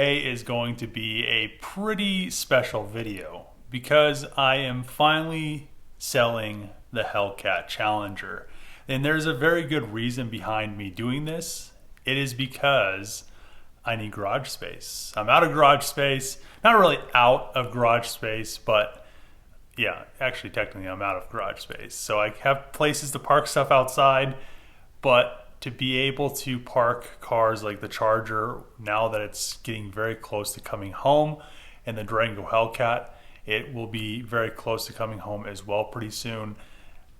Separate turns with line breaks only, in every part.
Today is going to be a pretty special video because I am finally selling the Hellcat Challenger. And there's a very good reason behind me doing this. It is because I need garage space. I'm out of garage space. Not really out of garage space, but yeah, actually technically I'm out of garage space. So I have places to park stuff outside, but to be able to park cars like the Charger, now that it's getting very close to coming home, and the Durango Hellcat, it will be very close to coming home as well pretty soon.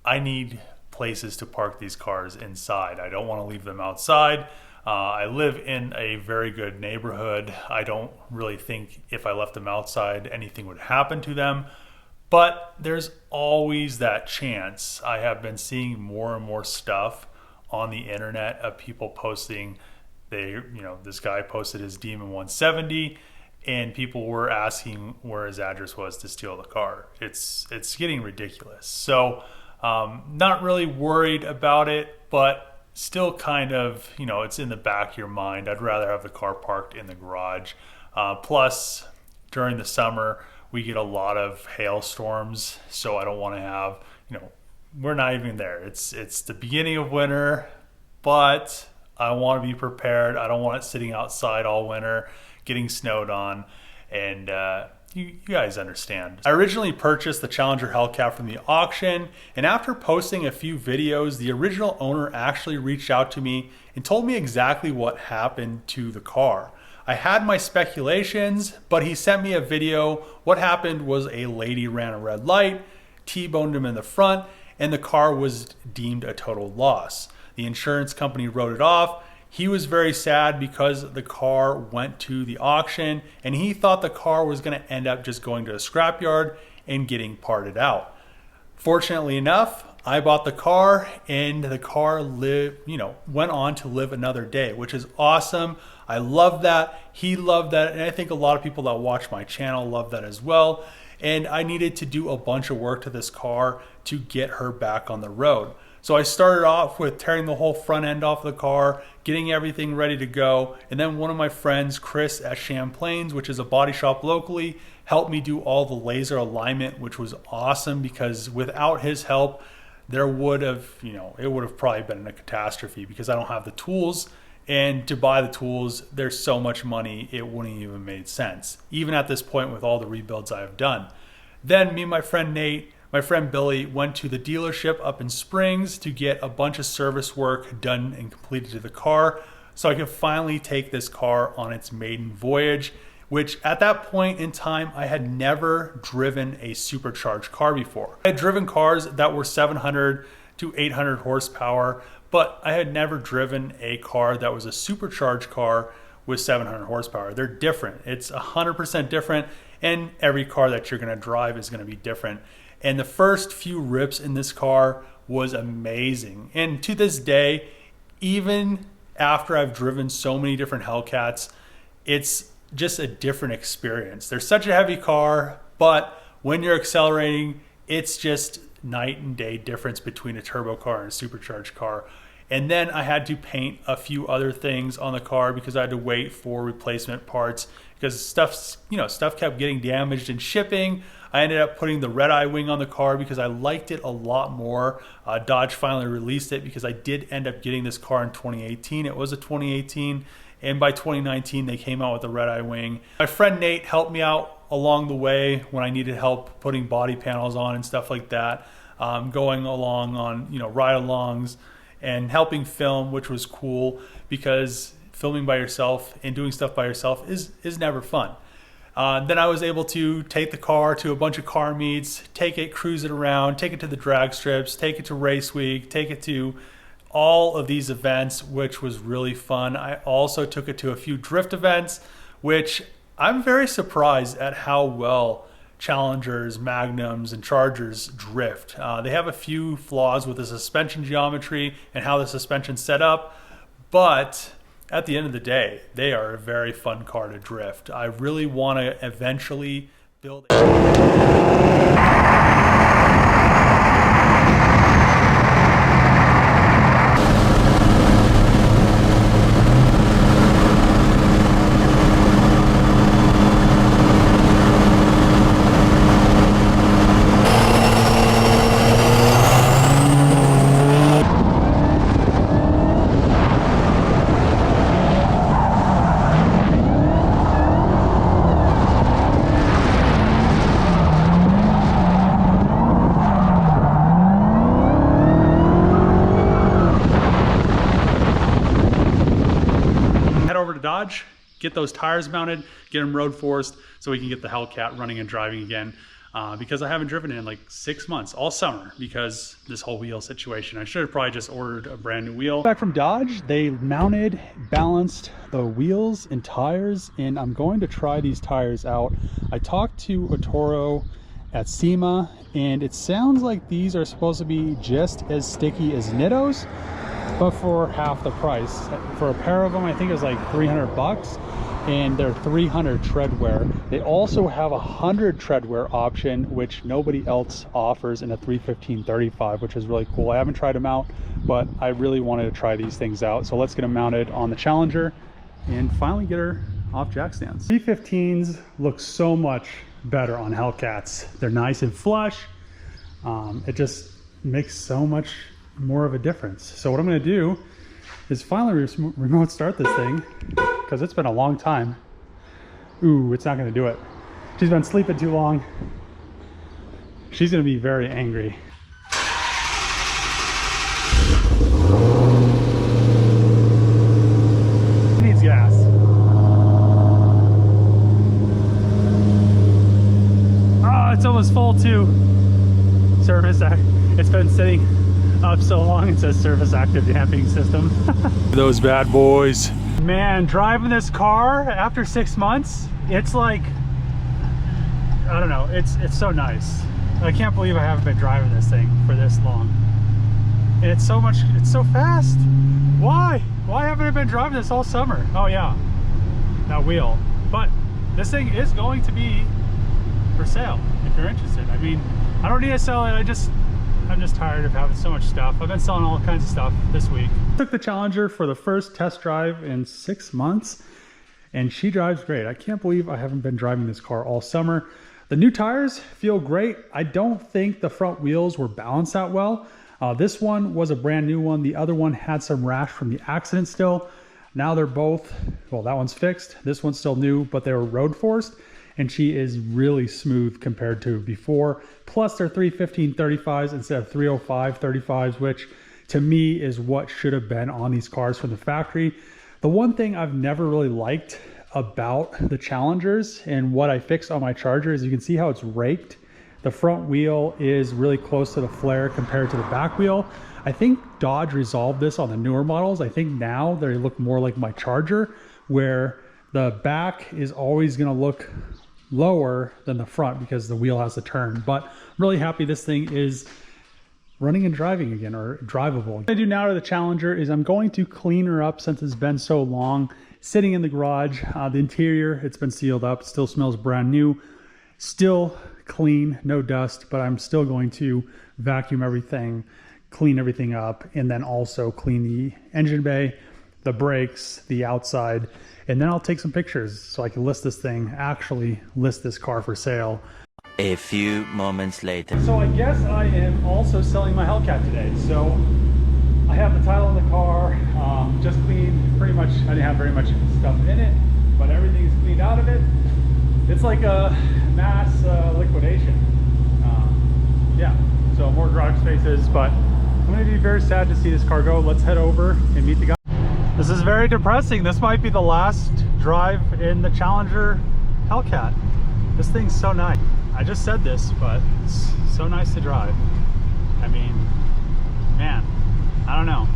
I need places to park these cars inside. I don't want to leave them outside. I live in a very good neighborhood. I don't really think if I left them outside anything would happen to them, but there's always that chance. I have been seeing more and more stuff on the internet of people posting, this guy posted his Demon 170 and people were asking where his address was to steal the car. It's getting ridiculous. So not really worried about it, but still kind of, it's in the back of your mind. I'd rather have the car parked in the garage. Plus during the summer, we get a lot of hailstorms. So I don't want to have, we're not even there. It's the beginning of winter, but I want to be prepared. I don't want it sitting outside all winter, getting snowed on, and you guys understand. I originally purchased the Challenger Hellcat from the auction, and after posting a few videos, the original owner actually reached out to me and told me exactly what happened to the car. I had my speculations, but he sent me a video. What happened was a lady ran a red light, T-boned him in the front, and the car was deemed a total loss. The insurance company wrote it off. He was very sad because the car went to the auction and he thought the car was going to end up just going to a scrapyard and getting parted out. Fortunately enough, I bought the car and the car went on to live another day, which is awesome. I love that. He loved that. And I think a lot of people that watch my channel love that as well. And I needed to do a bunch of work to this car to get her back on the road. So I started off with tearing the whole front end off the car, getting everything ready to go. And then one of my friends, Chris at Champlain's, which is a body shop locally, helped me do all the laser alignment, which was awesome because without his help, there would have, it would have probably been a catastrophe because I don't have the tools. And to buy the tools, there's so much money, it wouldn't even made sense, even at this point with all the rebuilds I have done. Then me and my friend Nate, my friend Billy went to the dealership up in Springs to get a bunch of service work done and completed to the car so I could finally take this car on its maiden voyage, which at that point in time, I had never driven a supercharged car before. I had driven cars that were 700 to 800 horsepower, but I had never driven a car that was a supercharged car with 700 horsepower. They're different. It's 100% different, and every car that you're gonna drive is gonna be different. And the first few rips in this car was amazing. And to this day, even after I've driven so many different Hellcats, it's just a different experience. They're such a heavy car, but when you're accelerating, it's just night and day difference between a turbo car and a supercharged car. And then I had to paint a few other things on the car because I had to wait for replacement parts because stuff kept getting damaged in shipping. I ended up putting the red eye wing on the car because I liked it a lot more. Dodge finally released it because I did end up getting this car in 2018. It was a 2018, and by 2019 they came out with the red eye wing. My friend Nate helped me out along the way when I needed help putting body panels on and stuff like that, going along on ride-alongs and helping film, which was cool because filming by yourself and doing stuff by yourself is never fun. Then I was able to take the car to a bunch of car meets, take it, cruise it around, take it to the drag strips, take it to race week, take it to all of these events, which was really fun. I also took it to a few drift events, which I'm very surprised at how well Challengers, Magnums, and Chargers drift. They have a few flaws with the suspension geometry and how the suspension's set up, but at the end of the day, they are a very fun car to drift. I really want to eventually build garage, get those tires mounted, get them road forced so we can get the Hellcat running and driving again. Because I haven't driven it in like 6 months, all summer, because this whole wheel situation. I should have probably just ordered a brand new wheel. Back from Dodge, they mounted, balanced the wheels and tires, and I'm going to try these tires out. I talked to Otoro at SEMA, and it sounds like these are supposed to be just as sticky as Nenno's, but for half the price. For a pair of them, I think it was like 300 bucks. And they're 300 tread wear. They also have a 100 tread wear option, which nobody else offers in a 315/35, which is really cool. I haven't tried them out, but I really wanted to try these things out. So let's get them mounted on the Challenger and finally get her off jack stands. 315s look so much better on Hellcats. They're nice and flush. It just makes so much more of a difference. So what I'm gonna do is finally remote start this thing, because it's been a long time. Ooh, it's not gonna do it. She's been sleeping too long. She's gonna be very angry. It needs gas. Oh, it's almost full too. Service, it's been sitting up so long, it says service active damping system. Those bad boys. Man, driving this car after 6 months, it's like, I don't know, it's so nice. I can't believe I haven't been driving this thing for this long. And it's so fast. Why haven't I been driving this all summer? Oh yeah, that wheel. But this thing is going to be for sale if you're interested. I mean, I don't need to sell it, I'm just tired of having so much stuff. I've been selling all kinds of stuff this week. Took the Challenger for the first test drive in 6 months, and she drives great. I can't believe I haven't been driving this car all summer. The new tires feel great. I don't think the front wheels were balanced out well. This one was a brand new one. The other one had some rash from the accident still. Now they're both, well, that one's fixed. This one's still new, but they were road forced. And she is really smooth compared to before. Plus they're 315/35s instead of 305/35s, which to me is what should have been on these cars from the factory. The one thing I've never really liked about the Challengers and what I fixed on my Charger is you can see how it's raked. The front wheel is really close to the flare compared to the back wheel. I think Dodge resolved this on the newer models. I think now they look more like my Charger, where the back is always gonna look lower than the front because the wheel has to turn. But I'm really happy this thing is running and driving again, or drivable. What I do now to the Challenger is I'm going to clean her up since it's been so long sitting in the garage. The interior, it's been sealed up, it still smells brand new, still clean, no dust, but I'm still going to vacuum everything, clean everything up, and then also clean the engine bay, the brakes, the outside, and then I'll take some pictures so I can list this thing, actually list this car for sale.
A few moments later.
So I guess I am also selling my Hellcat today. So I have the title in the car, just cleaned pretty much. I didn't have very much stuff in it, but everything is cleaned out of it. It's like a mass liquidation. Yeah, so more garage spaces, but I'm gonna be very sad to see this car go. Let's head over and meet the guy. This is very depressing. This might be the last drive in the Challenger Hellcat. This thing's so nice. I just said this, but it's so nice to drive. I mean, man, I don't know.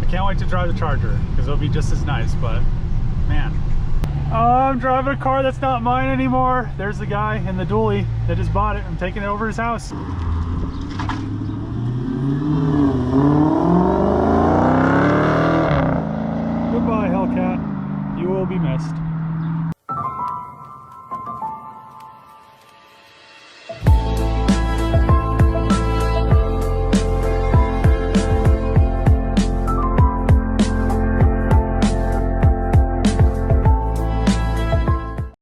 I can't wait to drive the Charger because it'll be just as nice, but man. Oh, I'm driving a car that's not mine anymore. There's the guy in the dually that just bought it. I'm taking it over his house.